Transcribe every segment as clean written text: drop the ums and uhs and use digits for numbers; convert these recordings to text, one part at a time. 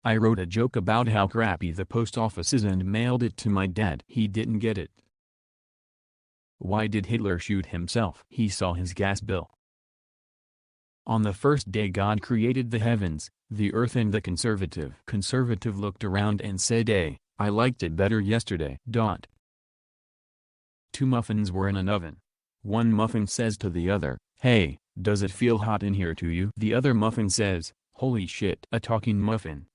I wrote a joke about how crappy the post office is and mailed it to my dad. He didn't get it. Why did Hitler shoot himself? He saw his gas bill. On the first day God created the heavens, the earth and the conservative looked around and said, "Hey, I liked it better yesterday." Two muffins were in an oven. One muffin says to the other, "Hey, does it feel hot in here to you?" The other muffin says, "Holy shit." A talking muffin.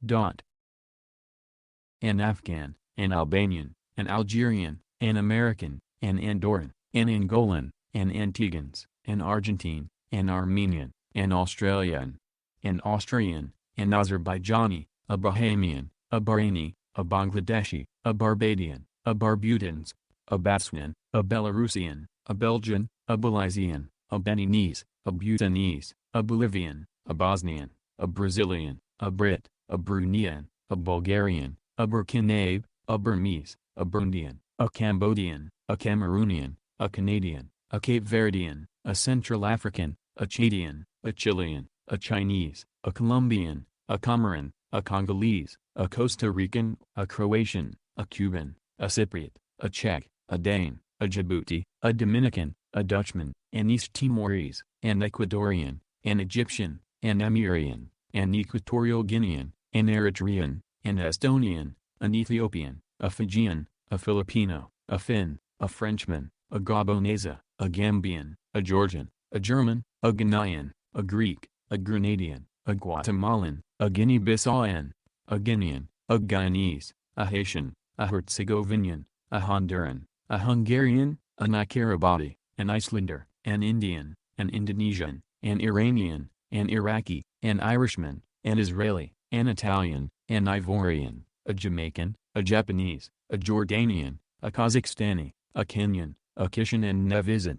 An Afghan, an Albanian, an Algerian, an American, an Andorran, an Angolan, an Antiguans, an Argentine, an Armenian, an Australian, an Austrian, an Azerbaijani, a Bahamian, a Bahraini, a Bangladeshi, a Barbadian, a Barbudans, a Batswanan, a Belarusian, a Belgian, a Belizean, a Beninese, a Bhutanese, a Bolivian, a Bosnian, a Brazilian, a Brit, a Bruneian, a Bulgarian, a Burkinabe, a Burmese, a Bruneian, a Cambodian, a Cameroonian, a Canadian, a Cape Verdean, a Central African, a Chadian, a Chilean, a Chinese, a Colombian, a Comoran, a Congolese, a Costa Rican, a Croatian, a Cuban, a Cypriot, a Czech, a Dane, a Djibouti, a Dominican, a Dutchman, an East Timorese, an Ecuadorian, an Egyptian, an Amerindian, an Equatorial Guinean, an Eritrean, an Estonian, an Ethiopian, a Fijian, a Filipino, a Finn, a Frenchman, a Gabonese, a Gambian, a Georgian, a German, a Ghanaian, a Greek, a Grenadian, a Guatemalan, a Guinea-Bissauan, a Guinean, a Guyanese, a Haitian, a Herzegovinian, a Honduran, a Hungarian, an I-Kiribati, an Icelander, an Indian, an Indonesian, an Iranian, an Iraqi, an Irishman, an Israeli, an Italian, an Ivorian, a Jamaican, a Japanese, a Jordanian, a Kazakhstani, a Kenyan, a Kishan and Nevisan,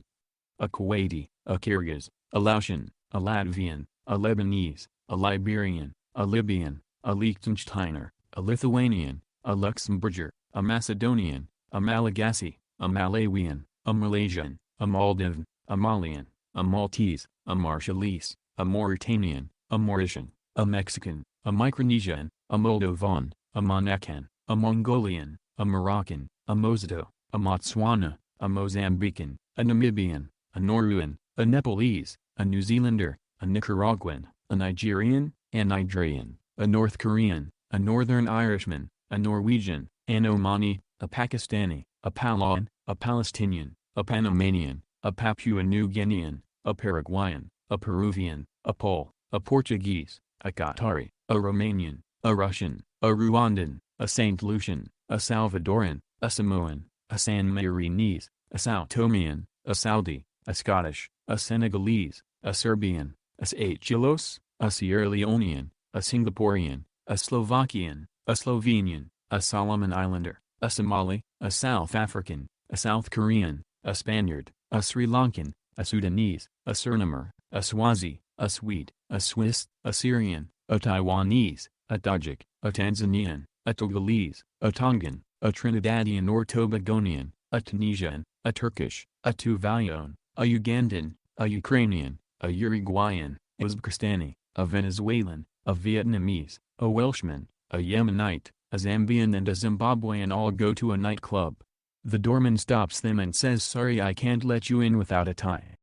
a Kuwaiti, a Kyrgyz, a Laotian, a Latvian, a Lebanese, a Liberian, a Libyan, a Liechtensteiner, a Lithuanian, a Luxembourger, a Macedonian, a Malagasy, a Malawian, a Malaysian, a Maldivan, a Malian, a Maltese, a Marshallese, a Mauritanian, a Mauritian, a Mexican, a Micronesian, a Moldovan, a Monacan, a Mongolian, a Moroccan, a Mosito, a Botswana, a Mozambican, a Namibian, a Nauruan, a Nepalese, a New Zealander, a Nicaraguan, a Nigerian, a Nigerian, a North Korean, a Northern Irishman, a Norwegian, an Omani, a Pakistani, a Palawan, a Palestinian, a Panamanian, a Papua New Guinean, a Paraguayan, a Peruvian, a Pole, a Portuguese, a Qatari, a Romanian, a Russian, a Rwandan, a St. Lucian, a Salvadoran, a Samoan, a San Marinese, a Sao Tomean, a Saudi, a Scottish, a Senegalese, a Serbian, a Seychelles, a Sierra Leonean, a Singaporean, a Slovakian, a Slovenian, a Solomon Islander, a Somali, a South African, a South Korean, a Spaniard, a Sri Lankan, a Sudanese, a Surinamer, a Swazi, a Swede, a Swiss, a Syrian, a Taiwanese, a Tajik, a Tanzanian, a Togolese, a Tongan, a Trinidadian or Tobagonian, a Tunisian, a Turkish, a Tuvaluan, a Ugandan, a Ukrainian, a Uruguayan, a Uzbekistani, a Venezuelan, a Vietnamese, a Welshman, a Yemenite, a Zambian and a Zimbabwean all go to a nightclub. The doorman stops them and says, "Sorry, I can't let you in without a tie."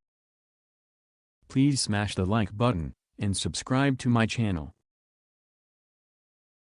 Please smash the like button, and subscribe to my channel.